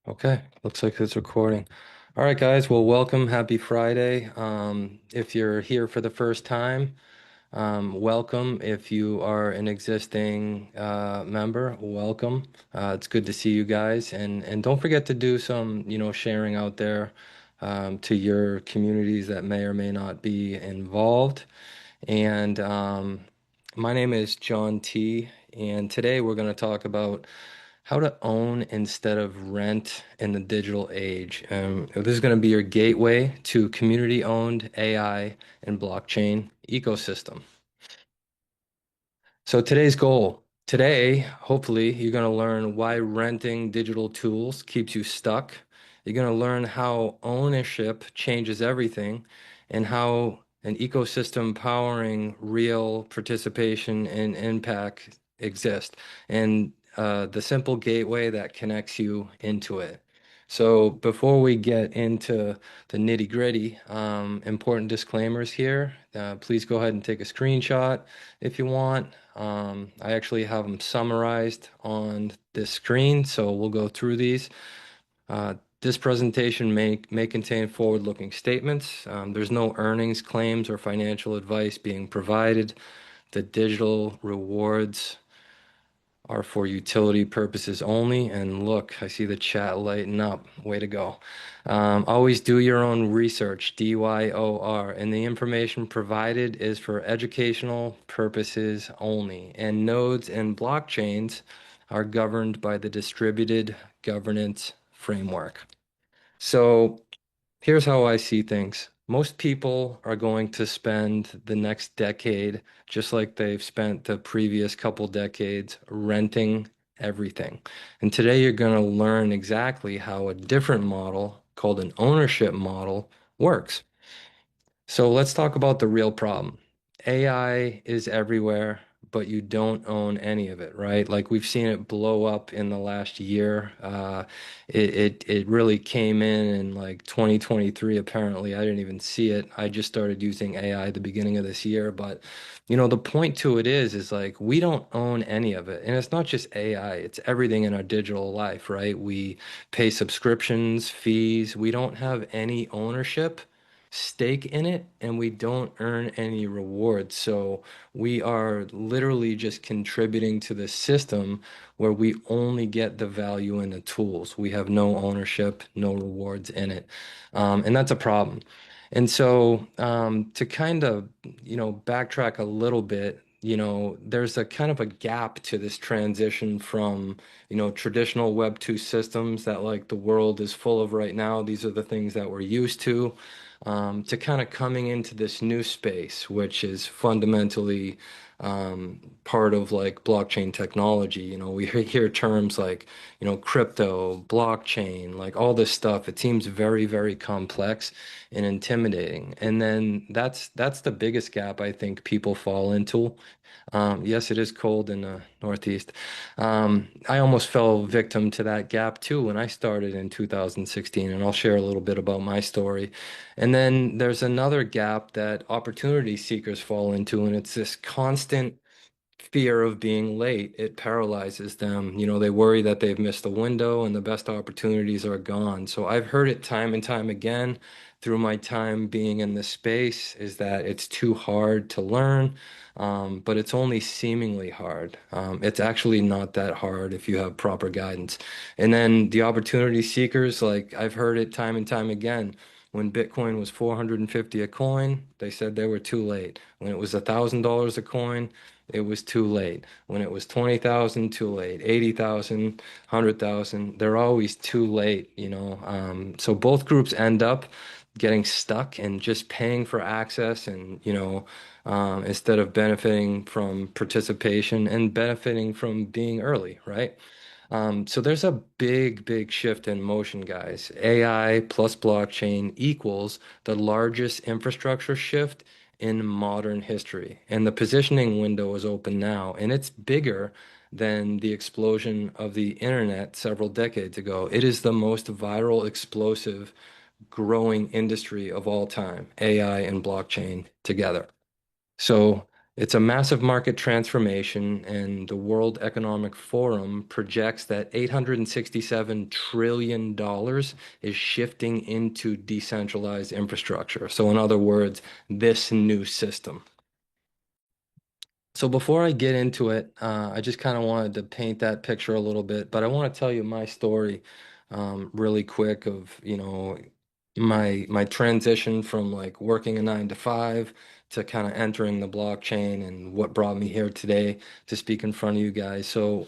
Okay, looks like it's recording. All right, guys. Well, welcome. Happy Friday. If you're here for the first time, welcome. If you are an existing member, welcome. It's good to see you guys, and don't forget to do some, sharing out there to your communities that may or may not be involved. And my name is John T. And today we're going to talk about how to own instead of rent in the digital age. This is going to be your gateway to community-owned AI and blockchain ecosystem. So today's goal. Today, hopefully, you're going to learn why renting digital tools keeps you stuck. You're going to learn how ownership changes everything and how an ecosystem powering real participation and impact exist, and the simple gateway that connects you into it. So before we get into the nitty-gritty, important disclaimers here. Please go ahead and take a screenshot if you want. I actually have them summarized on this screen, so we'll go through these. This presentation may contain forward-looking statements. There's no earnings, claims, or financial advice being provided. The digital rewards are for utility purposes only. And look, I see the chat lighting up. Way to go. Always do your own research, DYOR, and the information provided is for educational purposes only. And nodes and blockchains are governed by the distributed governance framework. So here's how I see things. Most people are going to spend the next decade, just like they've spent the previous couple decades, renting everything. And today you're going to learn exactly how a different model called an ownership model works. So let's talk about the real problem. AI is everywhere, but you don't own any of it, right? Like we've seen it blow up in the last year. It really came in like 2023, apparently. I didn't even see it. I just started using AI at the beginning of this year. But the point to it is like we don't own any of it. And it's not just AI, it's everything in our digital life, right? We pay subscriptions, fees. We don't have any ownership stake in it, and we don't earn any rewards. So we are literally just contributing to the system where we only get the value in the tools. We have no ownership, no rewards in it. And that's a problem. And so to kind of, backtrack a little bit, there's a kind of a gap to this transition from, traditional Web 2 systems that like the world is full of right now. These are the things that we're used to kind of coming into this new space, which is fundamentally part of like blockchain technology. We hear terms like, crypto, blockchain, like all this stuff. It seems very, very complex and intimidating. And then that's the biggest gap I think people fall into. Yes, it is cold in the Northeast. I almost fell victim to that gap too when I started in 2016, and I'll share a little bit about my story. And then there's another gap that opportunity seekers fall into, and it's this constant fear of being late. It paralyzes them. They worry that they've missed a window and the best opportunities are gone. So I've heard it time and time again through my time being in this space is that it's too hard to learn, but it's only seemingly hard. It's actually not that hard if you have proper guidance. And then the opportunity seekers, like I've heard it time and time again. When Bitcoin was 450 a coin, they said they were too late. When it was $1,000 a coin, it was too late. When it was 20,000, too late. 80,000, 100,000, they're always too late. So both groups end up getting stuck and just paying for access and, instead of benefiting from participation and benefiting from being early, right? So there's a big, big shift in motion, guys. AI plus blockchain equals the largest infrastructure shift in modern history. And the positioning window is open now, and it's bigger than the explosion of the internet several decades ago. It is the most viral, explosive, growing industry of all time, AI and blockchain together. So It's a massive market transformation, and the World Economic Forum projects that $867 trillion is shifting into decentralized infrastructure. So, in other words, this new system. So before I get into it, I just kind of wanted to paint that picture a little bit, but I want to tell you my story really quick of, my transition from like working a 9 to 5 to kind of entering the blockchain and what brought me here today to speak in front of you guys. So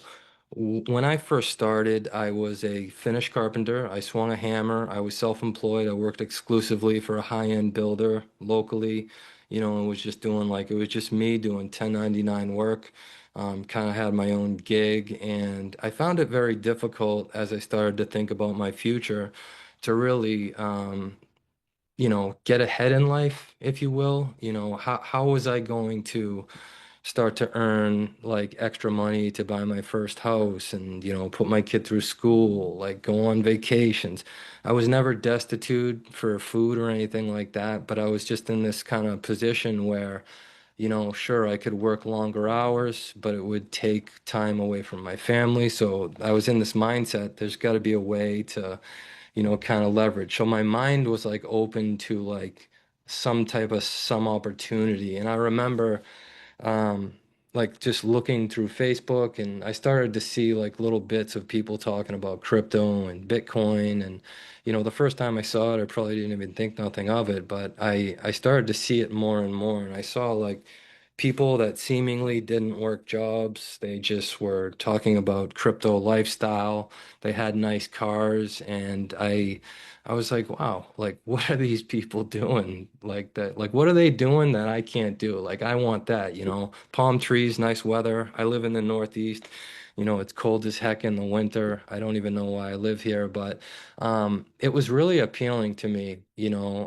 when I first started, I was a Finnish carpenter. I swung a hammer. I was self-employed. I worked exclusively for a high-end builder locally, and was just doing like it was just me doing 1099 work. Kind of had my own gig, and I found it very difficult as I started to think about my future to really, get ahead in life, if you will. How was I going to start to earn like extra money to buy my first house and, put my kid through school, like go on vacations. I was never destitute for food or anything like that, but I was just in this kind of position where, sure, I could work longer hours, but it would take time away from my family. So I was in this mindset, there's got to be a way to, kind of leverage. So my mind was like open to like some opportunity. And I remember um, like just looking through Facebook, and I started to see like little bits of people talking about crypto and Bitcoin. And, the first time I saw it, I probably didn't even think nothing of it, but I started to see it more and more. And I saw like people that seemingly didn't work jobs. They just were talking about crypto lifestyle. They had nice cars, and I was like, wow, like what are these people doing like that? Like what are they doing that I can't do? Like I want that, palm trees, nice weather. I live in the Northeast. It's cold as heck in the winter. I don't even know why I live here, but it was really appealing to me,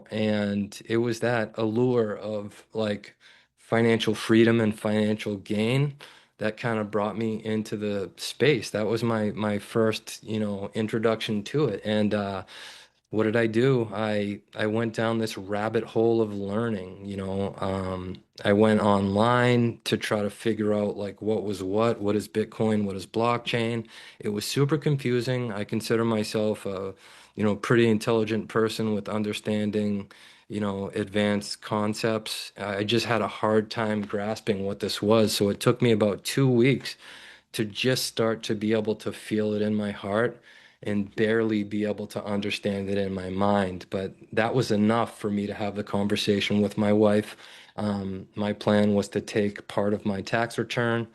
and it was that allure of like financial freedom and financial gain that kind of brought me into the space. That was my first, introduction to it. And what did I do? I went down this rabbit hole of learning, I went online to try to figure out like what is Bitcoin, what is blockchain. It was super confusing. I consider myself a, pretty intelligent person with understanding, advanced concepts. I just had a hard time grasping what this was. So it took me about 2 weeks to just start to be able to feel it in my heart and barely be able to understand it in my mind. But that was enough for me to have the conversation with my wife. My plan was to take part of my tax return,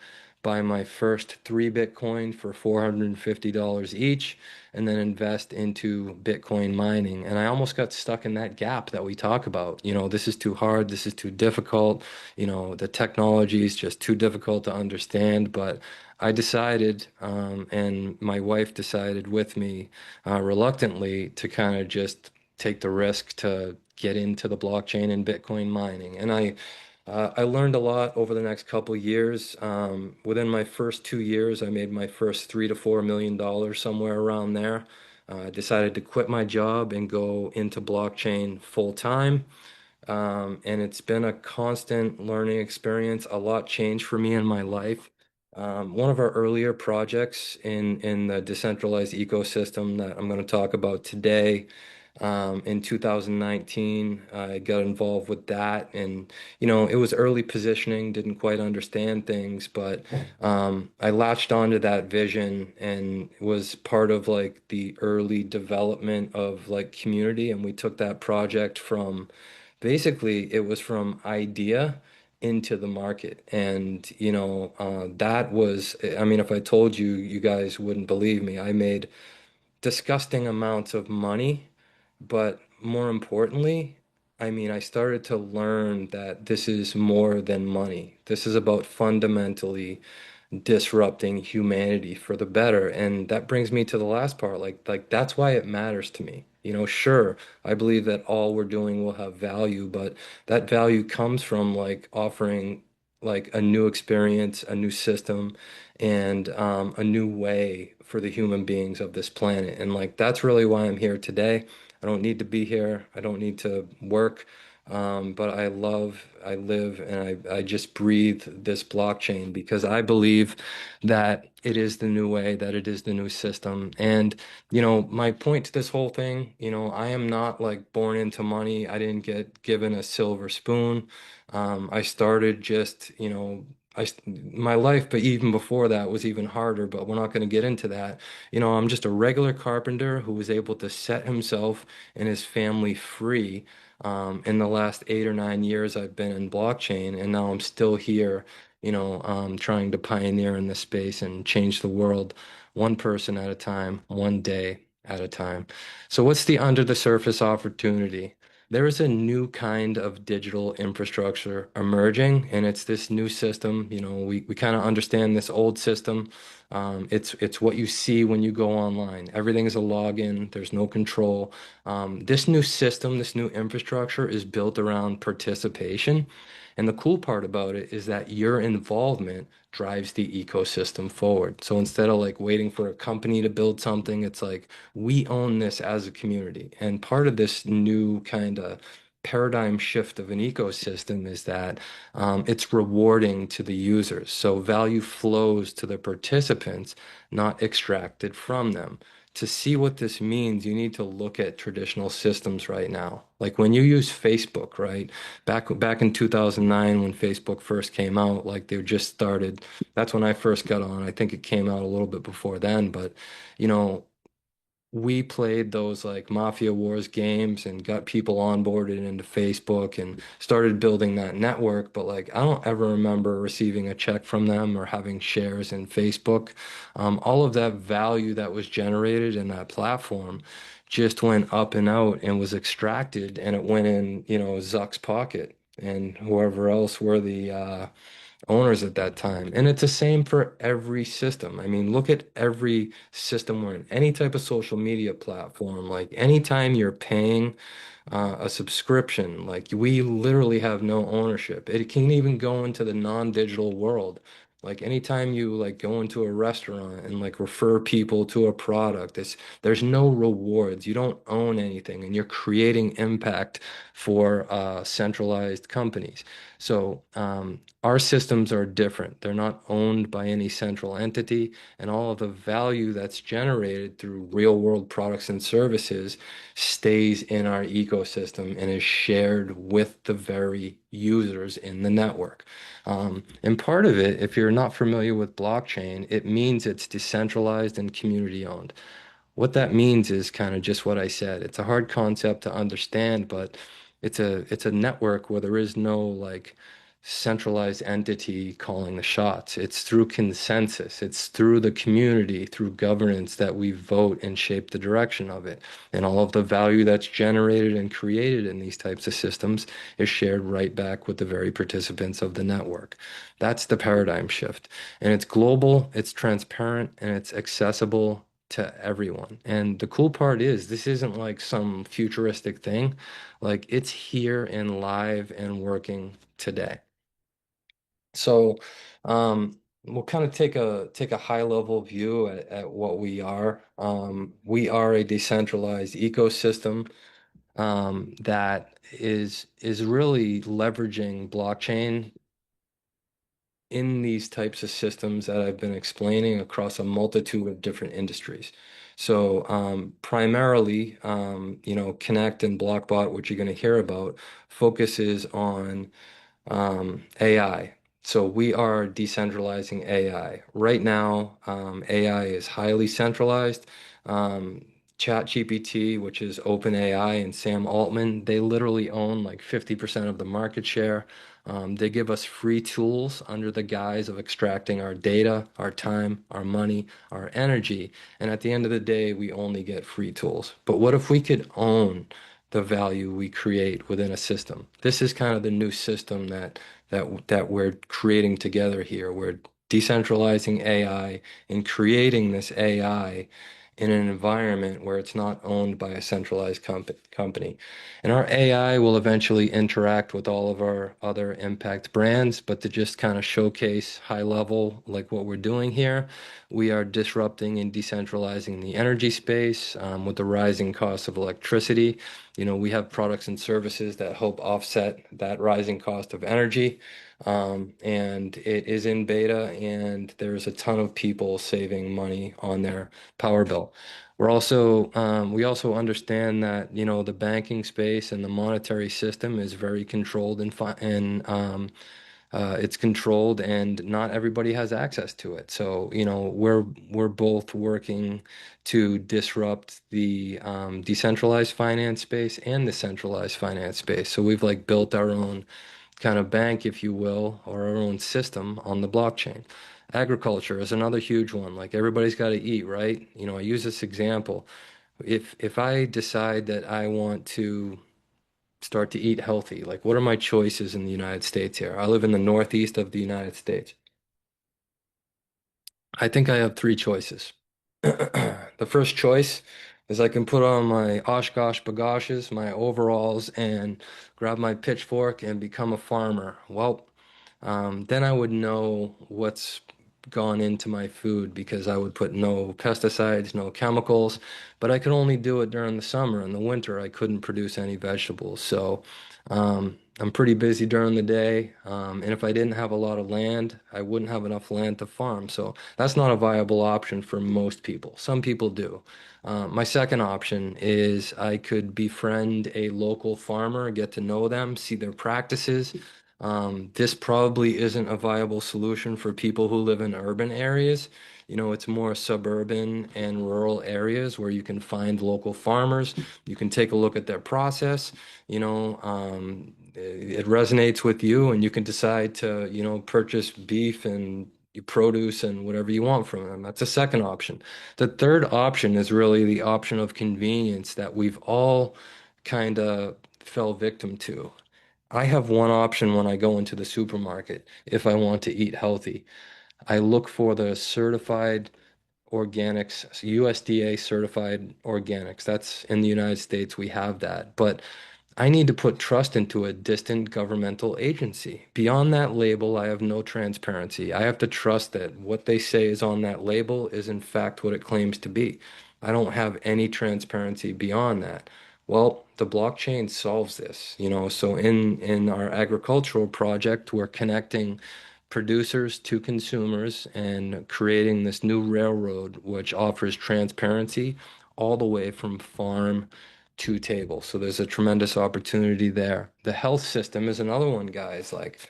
buy my first 3 Bitcoin for $450 each, and then invest into Bitcoin mining. And I almost got stuck in that gap that we talk about. This is too hard, this is too difficult, the technology is just too difficult to understand. But I decided, and my wife decided with me, reluctantly, to kind of just take the risk to get into the blockchain and Bitcoin mining. And I learned a lot over the next couple years. Within my first 2 years, I made my first $3 to $4 million, somewhere around there. I decided to quit my job and go into blockchain full time. And it's been a constant learning experience. A lot changed for me in my life. One of our earlier projects in the decentralized ecosystem that I'm going to talk about today, in 2019, I got involved with that, and it was early positioning, didn't quite understand things, but I latched onto that vision and was part of like the early development of like community, and we took that project from basically it was from idea into the market. And that was, I mean, if I told you, you guys wouldn't believe me. I made disgusting amounts of money, but more importantly, I mean, I started to learn that this is more than money. This is about fundamentally disrupting humanity for the better. And that brings me to the last part. Like that's why it matters to me. Sure, I believe that all we're doing will have value, but that value comes from like offering like a new experience, a new system, and a new way for the human beings of this planet. And like that's really why I'm here today. I don't need to be here. I don't need to work. but I live, and I just breathe this blockchain because I believe that it is the new way, that it is the new system. And, my point to this whole thing, I am not like born into money. I didn't get given a silver spoon. I started just, my life, but even before that was even harder, but we're not going to get into that. I'm just a regular carpenter who was able to set himself and his family free. In the last 8 or 9 years, I've been in blockchain, and now I'm still here, trying to pioneer in this space and change the world one person at a time, one day at a time. So, what's the under the surface opportunity? There is a new kind of digital infrastructure emerging, and it's this new system. We kind of understand this old system. It's what you see when you go online. Everything is a login. There's no control. This new system, this new infrastructure is built around participation. And the cool part about it is that your involvement drives the ecosystem forward. So instead of like waiting for a company to build something, it's like we own this as a community. And part of this new kind of paradigm shift of an ecosystem is that it's rewarding to the users. So value flows to the participants, not extracted from them. To see what this means, you need to look at traditional systems right now. Like when you use Facebook, right? Back in 2009 when Facebook first came out, like they just started, that's when I first got on. I think it came out a little bit before then, but you know, we played those like Mafia Wars games and got people onboarded into Facebook and started building that network. But like, I don't ever remember receiving a check from them or having shares in Facebook. All of that value that was generated in that platform just went up and out and was extracted, and it went in, Zuck's pocket and whoever else were the owners at that time. And it's the same for every system. I mean, look at every system we're in, any type of social media platform. Like anytime you're paying a subscription, like we literally have no ownership. It can even go into the non-digital world. Like anytime you like go into a restaurant and like refer people to a product, there's no rewards. You don't own anything, and you're creating impact for centralized companies. So our systems are different. They're not owned by any central entity, and all of the value that's generated through real world products and services stays in our ecosystem and is shared with the very users in the network. And part of it, if you're not familiar with blockchain, it means it's decentralized and community owned. What that means is kind of just what I said. It's a hard concept to understand, but it's a network where there is no like centralized entity calling the shots. It's through consensus. It's through the community, through governance that we vote and shape the direction of it. And all of the value that's generated and created in these types of systems is shared right back with the very participants of the network. That's the paradigm shift. And it's global, it's transparent, and it's accessible to everyone. And the cool part is this isn't like some futuristic thing. Like it's here and live and working today. So, we'll kind of take a high level view at what we are. We are a decentralized ecosystem that is really leveraging blockchain in these types of systems that I've been explaining across a multitude of different industries. So primarily, Connect and Blockbot, which you're going to hear about, focuses on AI. So we are decentralizing AI. Right now, AI is highly centralized. Um, ChatGPT, which is OpenAI, and Sam Altman, they literally own like 50% of the market share. They give us free tools under the guise of extracting our data, our time, our money, our energy. And at the end of the day, we only get free tools. But what if we could own the value we create within a system? This is kind of the new system that we're creating together here. We're decentralizing AI and creating this AI in an environment where it's not owned by a centralized company. And our AI will eventually interact with all of our other impact brands, but to just kind of showcase high level, like what we're doing here, we are disrupting and decentralizing the energy space with the rising cost of electricity. We have products and services that help offset that rising cost of energy. And it is in beta, and there's a ton of people saving money on their power bill. We also understand that, the banking space and the monetary system is very controlled and it's controlled and not everybody has access to it. So, we're both working to disrupt the decentralized finance space and the centralized finance space. So we've like built our own kind of bank, if you will, or our own system on the blockchain. Agriculture is another huge one. Like everybody's got to eat, right? I use this example. If I decide that I want to start to eat healthy, like what are my choices in the United States here? I live in the Northeast of the United States. I think I have three choices. The first choice is I can put on my Oshkosh bagoshes, my overalls, and grab my pitchfork and become a farmer. Well, then I would know what's gone into my food because I would put no pesticides, no chemicals, but I could only do it during the summer. In the winter, I couldn't produce any vegetables. So I'm pretty busy during the day. And if I didn't have a lot of land, I wouldn't have enough land to farm. So that's not a viable option for most people. Some people do. My second option is I could befriend a local farmer, get to know them, see their practices. This probably isn't a viable solution for people who live in urban areas. It's more suburban and rural areas where you can find local farmers. You can take a look at their process. It resonates with you, and you can decide to, purchase beef and produce and whatever you want from them. That's a second option. The third option is really the option of convenience that we've all kind of fell victim to. I have one option when I go into the supermarket if I want to eat healthy. I look for the certified organics, so USDA certified organics. That's in the United States, we have that. But I need to put trust into a distant governmental agency. Beyond that label, I have no transparency. I have to trust that what they say is on that label is in fact what it claims to be. I don't have any transparency beyond that. Well, the blockchain solves this, So in our agricultural project, we're connecting producers to consumers and creating this new railroad which offers transparency all the way from farm to table. So there's a tremendous opportunity there. The health system is another one, guys. Like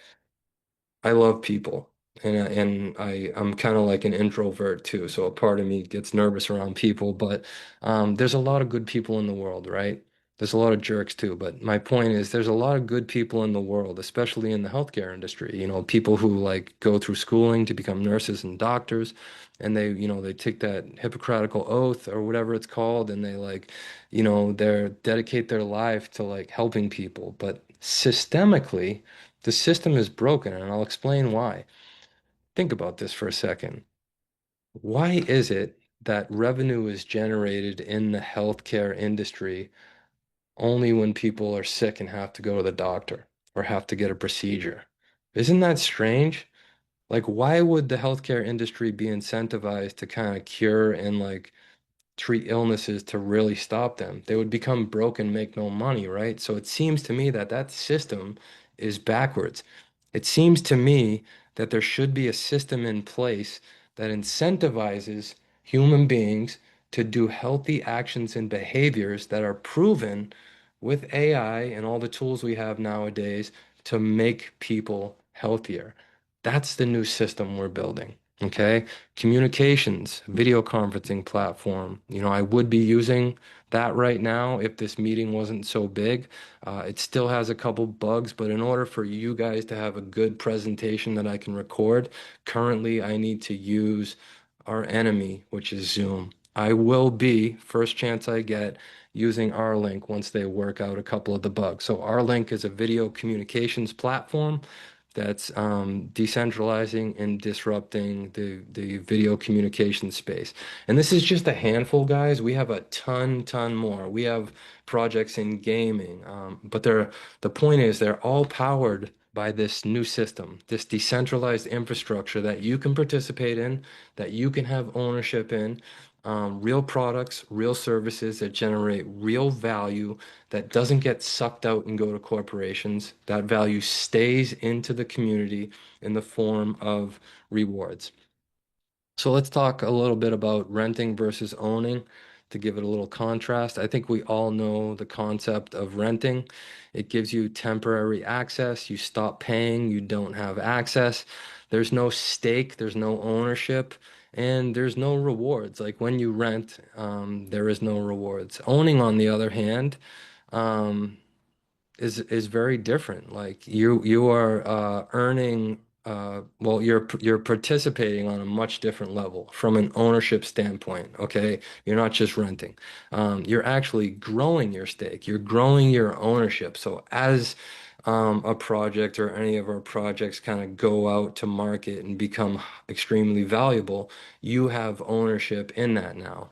I love people, and I'm kind of like an introvert too. So a part of me gets nervous around people, but there's a lot of good people in the world, right? There's a lot of jerks too, but my point is there's a lot of good people in the world, especially in the healthcare industry. People who like go through schooling to become nurses and doctors, and they take that Hippocratical oath or whatever it's called, and they like, they're dedicate their life to like helping people. But systemically, the system is broken, and I'll explain why. Think about this for a second. Why is it that revenue is generated in the healthcare industry only when people are sick and have to go to the doctor or have to get a procedure? Isn't that strange? Like, why would the healthcare industry be incentivized to kind of cure and like treat illnesses to really stop them? They would become broke and make no money, right? So it seems to me that that system is backwards. It seems to me that there should be a system in place that incentivizes human beings to do healthy actions and behaviors that are proven with AI and all the tools we have nowadays to make people healthier. That's the new system we're building. Okay. Communications, video conferencing platform. I would be using that right now if this meeting wasn't so big. It still has a couple bugs, but in order for you guys to have a good presentation that I can record, currently I need to use our enemy, which is Zoom. I will be, first chance I get, using Link once they work out a couple of the bugs. So Link is a video communications platform that's decentralizing and disrupting the video communication space. And this is just a handful, guys. We have a ton more. We have projects in gaming, but the point is they're all powered by this new system, this decentralized infrastructure that you can participate in, that you can have ownership in, real products, real services that generate real value that doesn't get sucked out and go to corporations. That value stays into the community in the form of rewards. So let's talk a little bit about renting versus owning to give it a little contrast. I think we all know the concept of renting. It gives you temporary access. You stop paying, you don't have access. There's no stake, there's no ownership, and there's no rewards. Like when you rent, there is no rewards. Owning, on the other hand, um, is very different. Like you are earning well, you're participating on a much different level from an ownership standpoint. Okay, you're not just renting. You're actually growing your stake. You're growing your ownership. So as a project or any of our projects kind of go out to market and become extremely valuable, you have ownership in that now.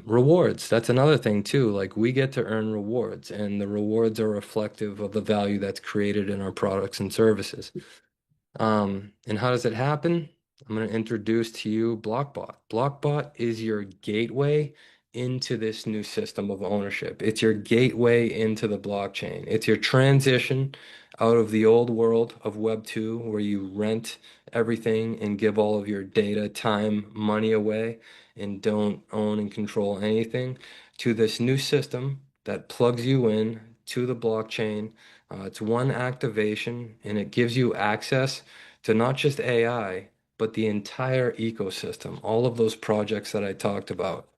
Rewards, that's another thing too. Like we get to earn rewards, and the rewards are reflective of the value that's created in our products and services. And how does it happen? I'm going to introduce to you Blockbot. Blockbot is your gateway into this new system of ownership. It's your gateway into the blockchain. It's your transition out of the old world of Web 2, where you rent everything and give all of your data, time, money away and don't own and control anything, to this new system that plugs you in to the blockchain. It's one activation and it gives you access to not just AI, but the entire ecosystem, all of those projects that I talked about.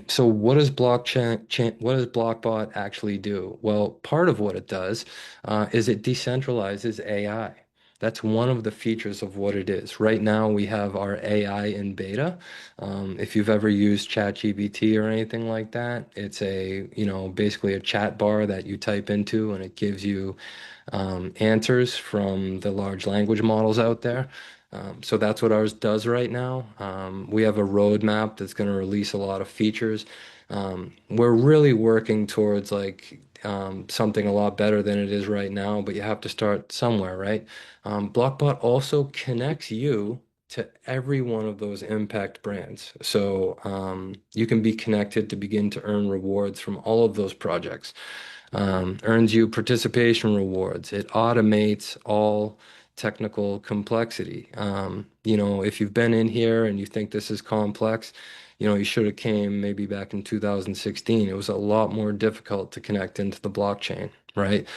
So what does Blockbot actually do? Well, part of what it does is it decentralizes AI. That's one of the features of what it is. Right now, we have our AI in beta. If you've ever used ChatGPT or anything like that, it's basically a chat bar that you type into and it gives you answers from the large language models out there. So that's what ours does right now. We have a roadmap that's going to release a lot of features. We're really working towards something a lot better than it is right now, but you have to start somewhere, right? Blockbot also connects you to every one of those impact brands. So you can be connected to begin to earn rewards from all of those projects. Earns you participation rewards. It automates all technical complexity. If you've been in here and you think this is complex, you should have came maybe back in 2016. It was a lot more difficult to connect into the blockchain, right?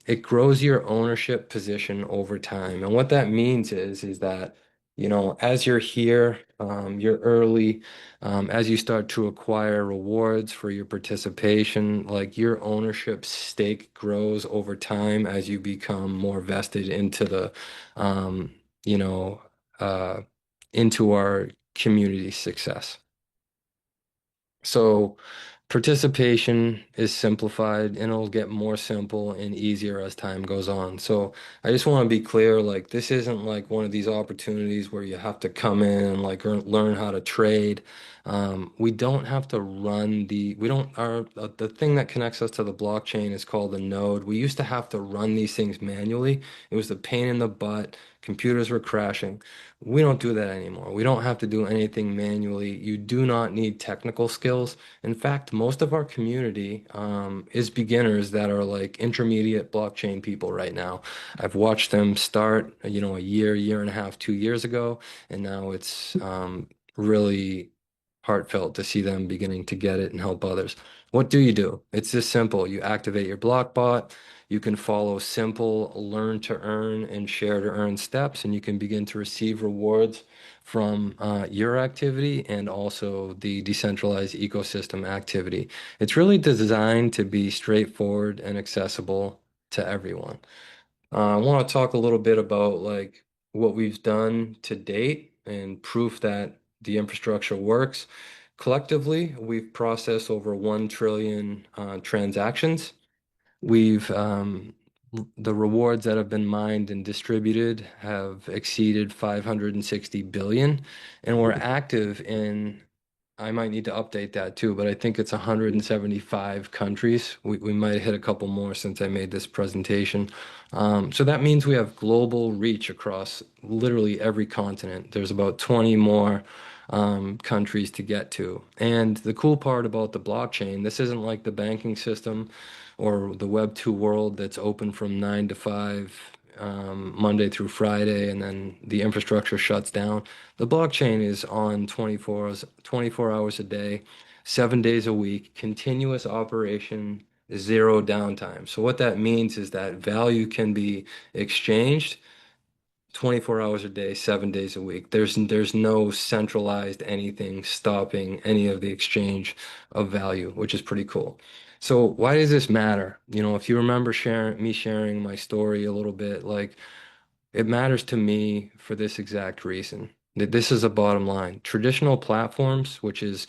It grows your ownership position over time. And what that means is that, as you're here, you're early, as you start to acquire rewards for your participation, like your ownership stake grows over time as you become more vested into um, you know, uh, into our community success. So participation is simplified and it'll get more simple and easier as time goes on. So I just want to be clear, like this isn't like one of these opportunities where you have to come in and like learn how to trade. We don't have to run we don't, the thing that connects us to the blockchain is called a node. We used to have to run these things manually. It was the pain in the butt. Computers were crashing. We don't do that anymore. We don't have to do anything manually. You do not need technical skills. In fact, most of our community is beginners that are like intermediate blockchain people right now. I've watched them start, a year and a half, 2 years ago, and now it's really heartfelt to see them beginning to get it and help others. What do you do? It's this simple. You activate your block bot. You can follow simple learn to earn and share to earn steps, and you can begin to receive rewards from your activity and also the decentralized ecosystem activity. It's really designed to be straightforward and accessible to everyone. I want to talk a little bit about like what we've done to date and proof that the infrastructure works. Collectively, we've processed over 1 trillion transactions. We've The rewards that have been mined and distributed have exceeded 560 billion, and we're active in, I might need to update that too, but I think it's 175 countries. We might have hit a couple more since I made this presentation. So that means we have global reach across literally every continent. There's about 20 more countries to get to. And the cool part about the blockchain, this isn't like the banking system or the Web 2 world that's open from 9 to 5, Monday through Friday, and then the infrastructure shuts down. The blockchain is on 24 hours a day, 7 days a week, continuous operation, zero downtime. So what that means is that value can be exchanged 24 hours a day, 7 days a week. There's no centralized anything stopping any of the exchange of value, which is pretty cool. So why does this matter? If you remember sharing my story a little bit, like it matters to me for this exact reason. That this is a bottom line. Traditional platforms, which is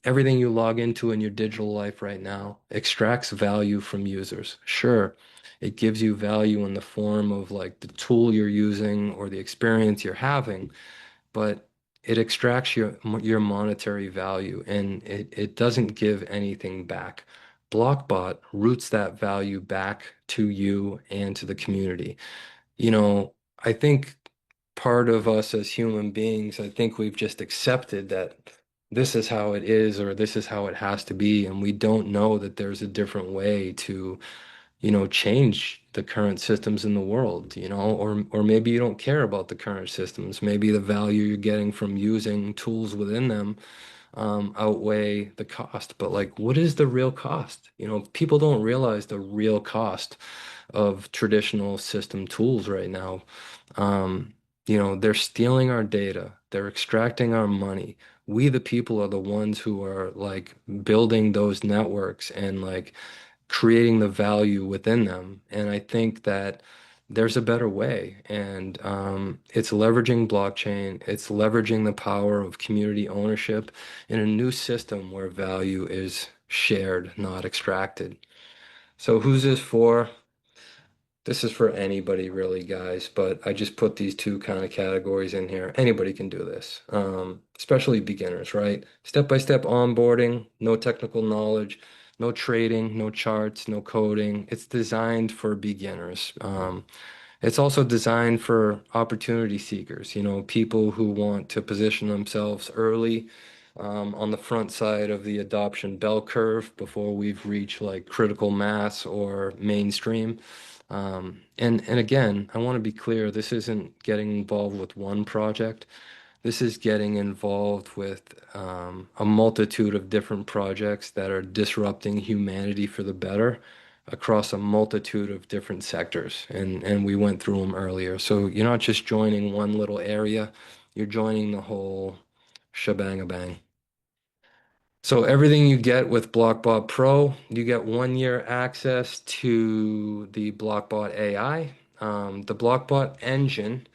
everything you log into in your digital life right now, extracts value from users. Sure, it gives you value in the form of like the tool you're using or the experience you're having, but it extracts your monetary value and it doesn't give anything back. Blockbot routes that value back to you and to the community. I think part of us as human beings, I think we've just accepted that this is how it is or this is how it has to be, and we don't know that there's a different way to, change the current systems in the world, or maybe you don't care about the current systems. Maybe the value you're getting from using tools within them outweigh the cost. But like, what is the real cost? People don't realize the real cost of traditional system tools right now. Um, they're stealing our data, they're extracting our money. We, the people, are the ones who are like building those networks and like creating the value within them. And I think that there's a better way. And it's leveraging blockchain, it's leveraging the power of community ownership in a new system where value is shared, not extracted. So, who's this for? This is for anybody really, guys, but I just put these two kind of categories in here. Anybody can do this, especially beginners, right? Step-by-step onboarding, no technical knowledge, no trading, no charts, no coding. It's designed for beginners. It's also designed for opportunity seekers, people who want to position themselves early, on the front side of the adoption bell curve before we've reached like critical mass or mainstream. And again, I want to be clear, this isn't getting involved with one project. This is getting involved with a multitude of different projects that are disrupting humanity for the better across a multitude of different sectors. And we went through them earlier. So you're not just joining one little area, you're joining the whole shebang-a-bang. So everything you get with Blockbot Pro, you get 1 year access to the Blockbot AI, the Blockbot engine,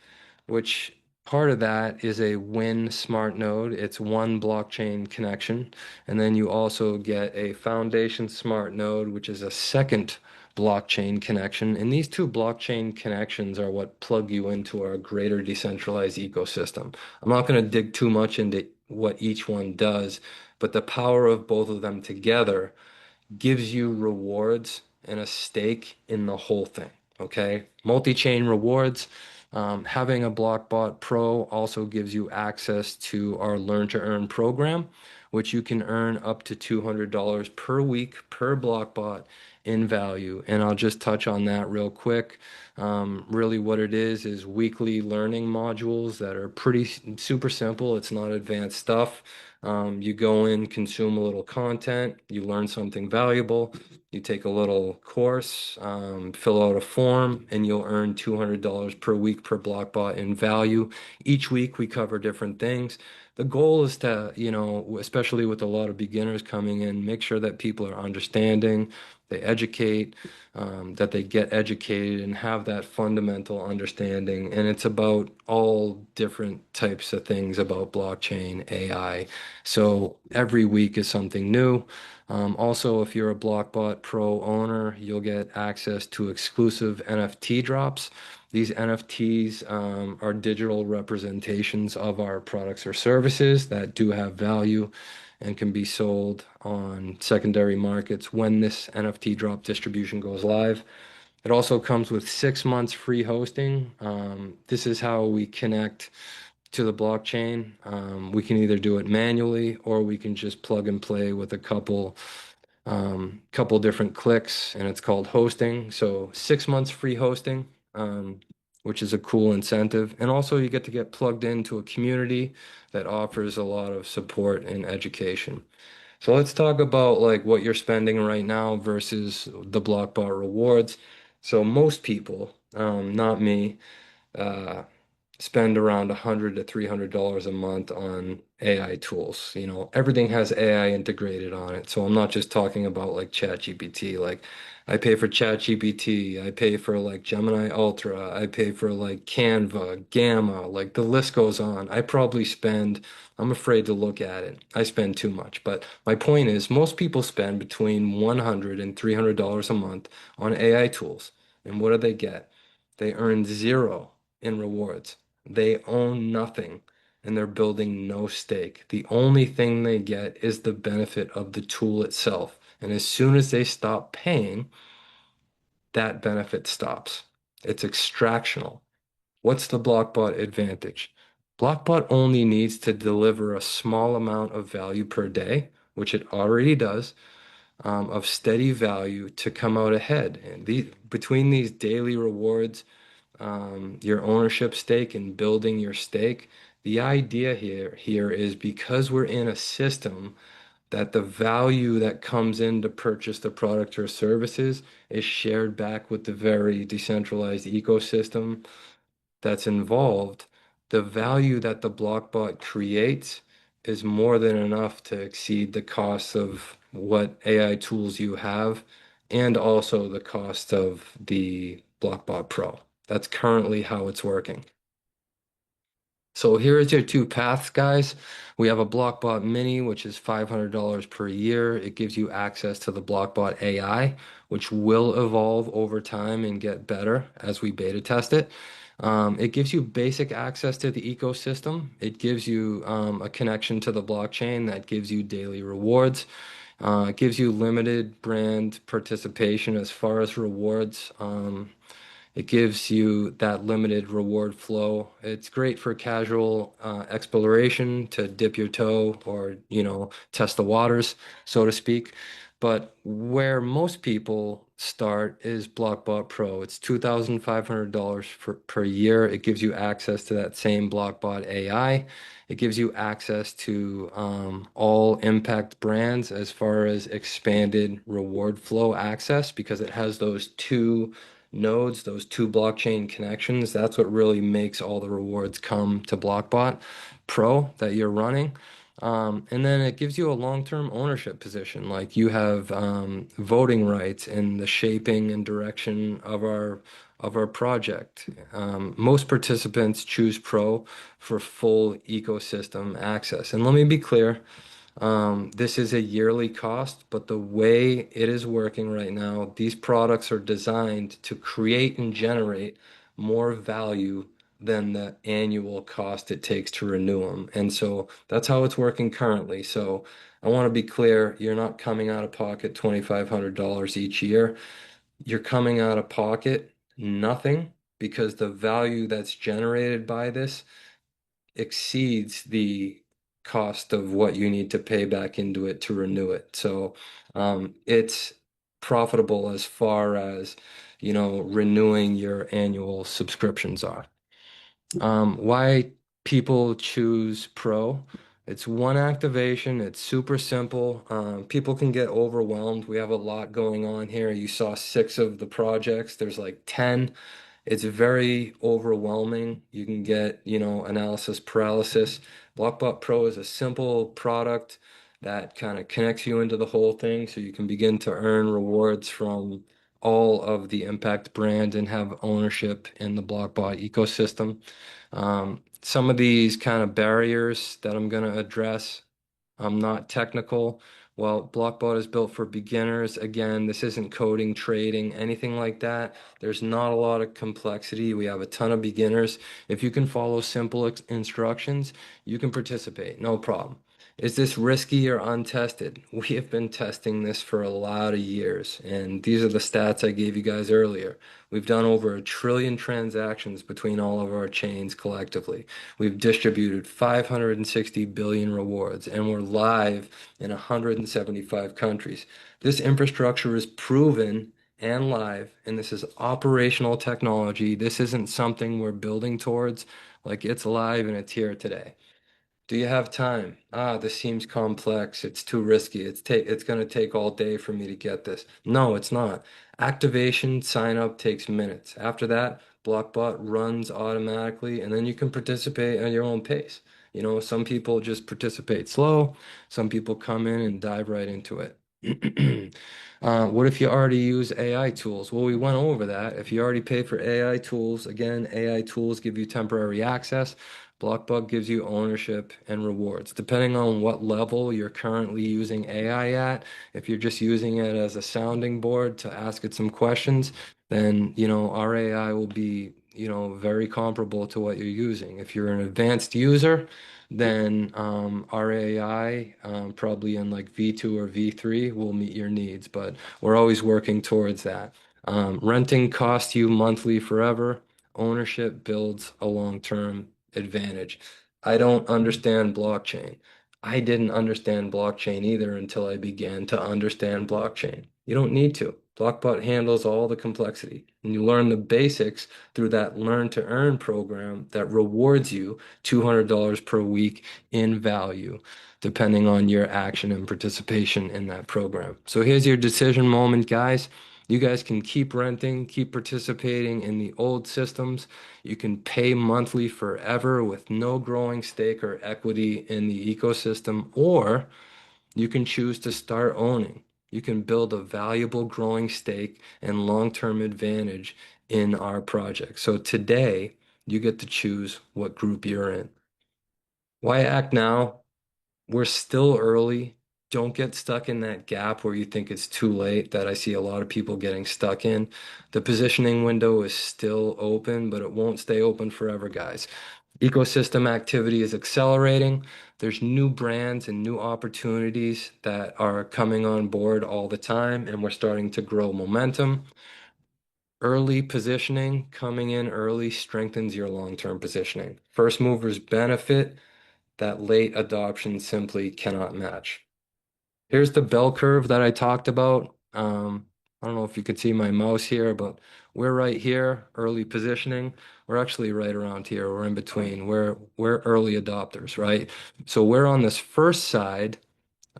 which part of that is a Win smart node. It's one blockchain connection. And then you also get a Foundation smart node, which is a second blockchain connection. And these two blockchain connections are what plug you into our greater decentralized ecosystem. I'm not going to dig too much into what each one does, but the power of both of them together gives you rewards and a stake in the whole thing. Okay. Multi-chain rewards. Having a Blockbot Pro also gives you access to our Learn to Earn program, which you can earn up to $200 per week per Blockbot in value. And I'll just touch on that real quick. Really, what it is weekly learning modules that are pretty super simple. It's not advanced stuff. You go in, consume a little content, you learn something valuable, you take a little course, fill out a form, and you'll earn $200 per week per Blockbot in value. Each week we cover different things. The goal is to, especially with a lot of beginners coming in, make sure that people are understanding, they educate, that they get educated and have that fundamental understanding. And it's about all different types of things about blockchain, AI. So every week is something new. Also, if you're a Blockbot Pro owner, you'll get access to exclusive NFT drops. These NFTs are digital representations of our products or services that do have value and can be sold on secondary markets when this NFT drop distribution goes live. It also comes with 6 months free hosting. This is how we connect to the blockchain. We can either do it manually or we can just plug and play with a couple different clicks, and it's called hosting. So 6 months free hosting, which is a cool incentive. And also you get plugged into a community that offers a lot of support and education. So let's talk about like what you're spending right now versus the Blockbot rewards. So most people, not me, uh, spend around $100 to $300 a month on AI tools. You know, everything has AI integrated on it. So I'm not just talking about like ChatGPT. Like I pay for ChatGPT, I pay for like Gemini Ultra, I pay for like Canva, Gamma, like the list goes on. I probably spend, I'm afraid to look at it. I spend too much. But my point is most people spend between $100 and $300 a month on AI tools. And what do they get? They earn zero in rewards. They own nothing and they're building no stake. The only thing they get is the benefit of the tool itself. And as soon as they stop paying, that benefit stops. It's extractional. What's the Blockbot advantage? Blockbot only needs to deliver a small amount of value per day, which it already does, of steady value to come out ahead. And between these daily rewards, your ownership stake and building your stake. The idea here is because we're in a system that the value that comes in to purchase the product or services is shared back with the very decentralized ecosystem that's involved, the value that the Blockbot creates is more than enough to exceed the cost of what AI tools you have and also the cost of the Blockbot Pro. That's currently how it's working. So here's your two paths, guys. We have a Blockbot Mini, which is $500 per year. It gives you access to the Blockbot AI, which will evolve over time and get better as we beta test it. It gives you basic access to the ecosystem. It gives you a connection to the blockchain that gives you daily rewards. It gives you limited brand participation as far as rewards. It gives you that limited reward flow. It's great for casual exploration to dip your toe or, test the waters, so to speak. But where most people start is Blockbot Pro. It's $2,500 per year. It gives you access to that same Blockbot AI. It gives you access to all impact brands as far as expanded reward flow access because it has those two nodes, those two blockchain connections. That's what really makes all the rewards come to Blockbot Pro that you're running. And then it gives you a long-term ownership position. Like you have voting rights in the shaping and direction of our project. Most participants choose Pro for full ecosystem access. And let me be clear, this is a yearly cost, but the way it is working right now, these products are designed to create and generate more value than the annual cost it takes to renew them. And so that's how it's working currently. So I want to be clear, you're not coming out of pocket $2,500 each year. You're coming out of pocket nothing because the value that's generated by this exceeds the cost of what you need to pay back into it to renew it. So it's profitable as far as, renewing your annual subscriptions are. Why people choose Pro? It's one activation. It's super simple. People can get overwhelmed. We have a lot going on here. You saw six of the projects. There's like 10. It's very overwhelming. You can get, analysis paralysis. Blockbot Pro is a simple product that kind of connects you into the whole thing so you can begin to earn rewards from all of the Impact brand and have ownership in the Blockbot ecosystem. Some of these kind of barriers that I'm going to address, I'm not technical. Well, Blockbot is built for beginners. Again, this isn't coding, trading, anything like that. There's not a lot of complexity. We have a ton of beginners. If you can follow simple instructions, you can participate, no problem. Is this risky or untested? We have been testing this for a lot of years, and these are the stats I gave you guys earlier. We've done over 1 trillion transactions between all of our chains collectively. We've distributed 560 billion rewards, and we're live in 175 countries. This infrastructure is proven and live, and this is operational technology. This isn't something we're building towards, like it's live and it's here today. Do you have time? This seems complex. It's too risky. It's going to take all day for me to get this. No, it's not. Activation sign up takes minutes. After that, Blockbot runs automatically and then you can participate at your own pace. You know, some people just participate slow. Some people come in and dive right into it. What if you already use AI tools? Well, we went over that. If you already pay for AI tools, again, AI tools give you temporary access. Blockbug gives you ownership and rewards. Depending on what level you're currently using AI at, if you're just using it as a sounding board to ask it some questions, then, you know, our AI will be, you know, very comparable to what you're using. If you're an advanced user, then our AI, probably in like V2 or V3, will meet your needs, but we're always working towards that. Renting costs you monthly forever. Ownership builds a long-term advantage. I don't understand blockchain. I didn't understand blockchain either until I began to understand blockchain. You don't need to. Blockbot handles all the complexity, and you learn the basics through that Learn to Earn program that rewards you $200 per week in value, depending on your action and participation in that program. So here's your decision moment, guys. You guys can keep renting, keep participating in the old systems. You can pay monthly forever with no growing stake or equity in the ecosystem, or you can choose to start owning. You can build a valuable growing stake and long-term advantage in our project. So today, you get to choose what group you're in. Why act now? We're still early. Don't get stuck in that gap where you think it's too late that I see a lot of people getting stuck in. The positioning window is still open, but it won't stay open forever, guys. Ecosystem activity is accelerating. There's new brands and new opportunities that are coming on board all the time, and we're starting to grow momentum. Early positioning, coming in early strengthens your long-term positioning. First movers benefit that late adoption simply cannot match. Here's the bell curve that I talked about. I don't know if you could see my mouse here, but we're right here, early positioning. We're actually right around here. We're in between. We're early adopters, right? So we're on this first side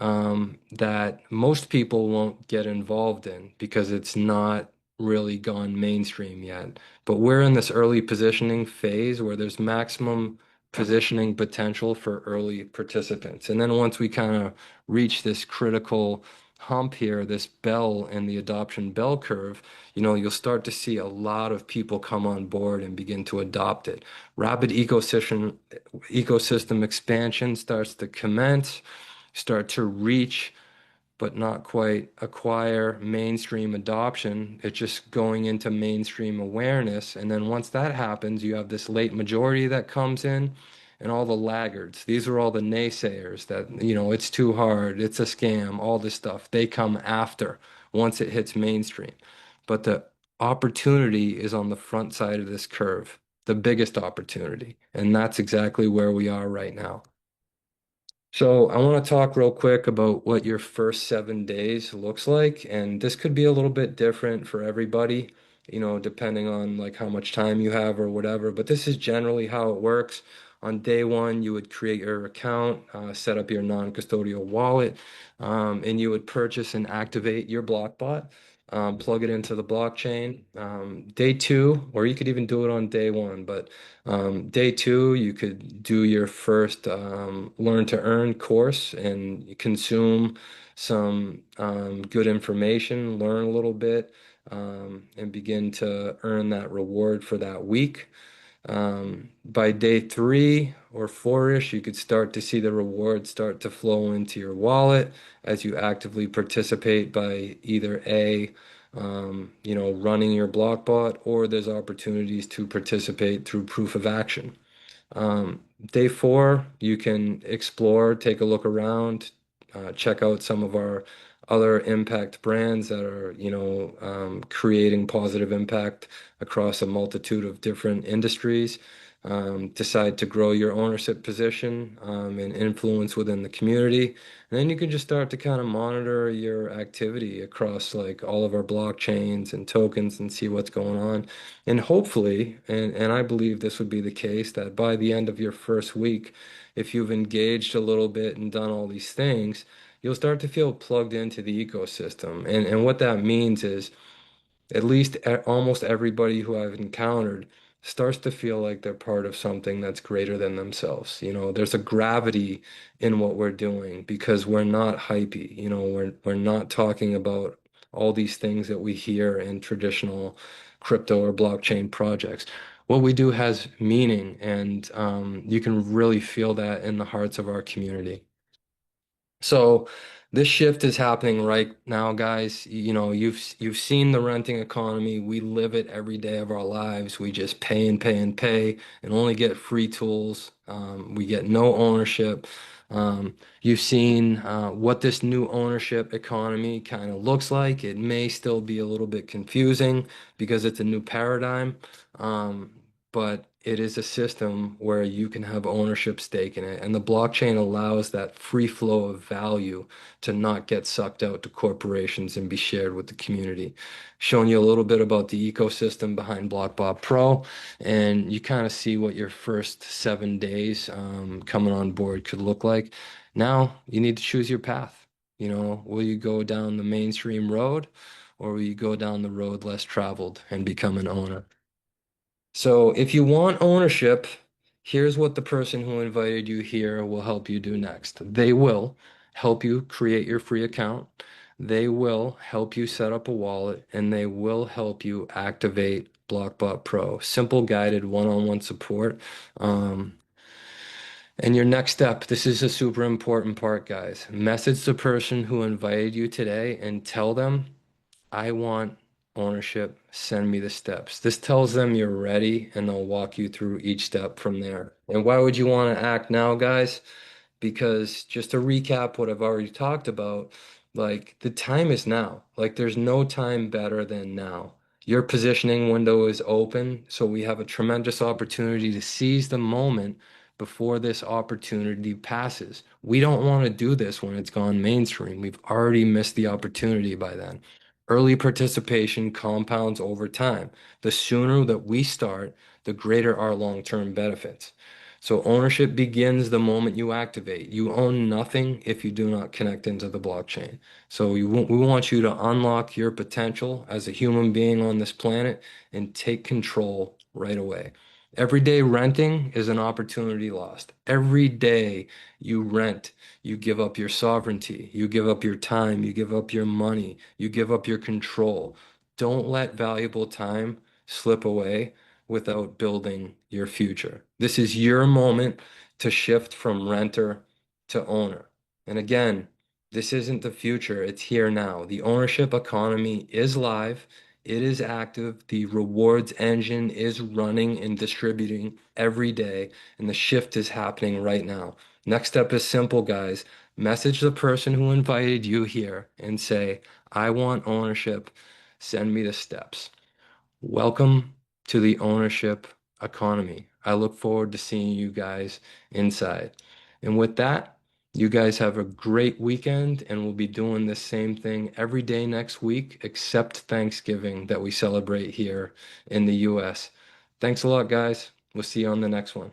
that most people won't get involved in because it's not really gone mainstream yet. But we're in this early positioning phase where there's maximum positioning potential for early participants. And then once we kind of reach this critical hump here, this bell in the adoption bell curve, you know, you'll start to see a lot of people come on board and begin to adopt it. Rapid ecosystem expansion starts to commence, start to reach but not quite acquire mainstream adoption. It's just going into mainstream awareness. And then once that happens, you have this late majority that comes in and all the laggards. These are all the naysayers that, you know, it's too hard, it's a scam, all this stuff. They come after once it hits mainstream. But the opportunity is on the front side of this curve, the biggest opportunity. And that's exactly where we are right now. So I want to talk real quick about what your first 7 days looks like, and this could be a little bit different for everybody, you know, depending on like how much time you have or whatever. But this is generally how it works. On day one, you would create your account, set up your non-custodial wallet, and you would purchase and activate your Blockbot, plug it into the blockchain. Day two, or you could even do it on day one, but day two, you could do your first Learn to Earn course and consume some good information, learn a little bit, and begin to earn that reward for that week. By day three, or four-ish, you could start to see the rewards start to flow into your wallet as you actively participate by either running your block bot, or there's opportunities to participate through proof of action. Day four, you can explore, take a look around, check out some of our other impact brands that are, creating positive impact across a multitude of different industries. Decide to grow your ownership position, and influence within the community. And then you can just start to kind of monitor your activity across like all of our blockchains and tokens and see what's going on. And hopefully, and I believe this would be the case, that by the end of your first week, if you've engaged a little bit and done all these things, you'll start to feel plugged into the ecosystem. And what that means is at least almost everybody who I've encountered starts to feel like they're part of something that's greater than themselves. There's a gravity in what we're doing because we're not hypey. We're not talking about all these things that we hear in traditional crypto or blockchain projects. What we do has meaning, and you can really feel that in the hearts of our community. So this shift is happening right now, guys. You've seen the renting economy. We live it every day of our lives. We just pay and pay and pay and only get free tools. We get no ownership. You've seen what this new ownership economy kind of looks like. It may still be a little bit confusing because it's a new paradigm. Um, but it is a system where you can have ownership stake in it. And the blockchain allows that free flow of value to not get sucked out to corporations and be shared with the community. Showing you a little bit about the ecosystem behind BlockBot Pro, and you kind of see what your first 7 days coming on board could look like. Now you need to choose your path. Will you go down the mainstream road, or will you go down the road less traveled and become an owner? So if you want ownership, here's what the person who invited you here will help you do next. They will help you create your free account. They will help you set up a wallet, and they will help you activate BlockBot Pro. Simple guided one-on-one support. Um, and your next step, this is a super important part, guys. Message the person who invited you today and tell them, I want ownership. Send me the steps. This tells them you're ready, and they'll walk you through each step from there. And why would you want to act now, guys? Because just to recap what I've already talked about, like the time is now. Like there's no time better than now. Your positioning window is open, so we have a tremendous opportunity to seize the moment before this opportunity passes. We don't want to do this when it's gone mainstream. We've already missed the opportunity by then. Early participation compounds over time. The sooner that we start, the greater our long-term benefits. So ownership begins the moment you activate. You own nothing if you do not connect into the blockchain. So we want you to unlock your potential as a human being on this planet and take control right away. Every day renting is an opportunity lost. Every day you rent, you give up your sovereignty, you give up your time, you give up your money, you give up your control. Don't let valuable time slip away without building your future. This is your moment to shift from renter to owner. And again, this isn't the future, it's here now. The ownership economy is live, it is active, the rewards engine is running and distributing every day, and the shift is happening right now. Next step is simple, guys. Message the person who invited you here and say, I want ownership. Send me the steps. Welcome to the ownership economy. I look forward to seeing you guys inside. And with that, you guys have a great weekend, and we'll be doing the same thing every day next week, except Thanksgiving that we celebrate here in the US. Thanks a lot, guys. We'll see you on the next one.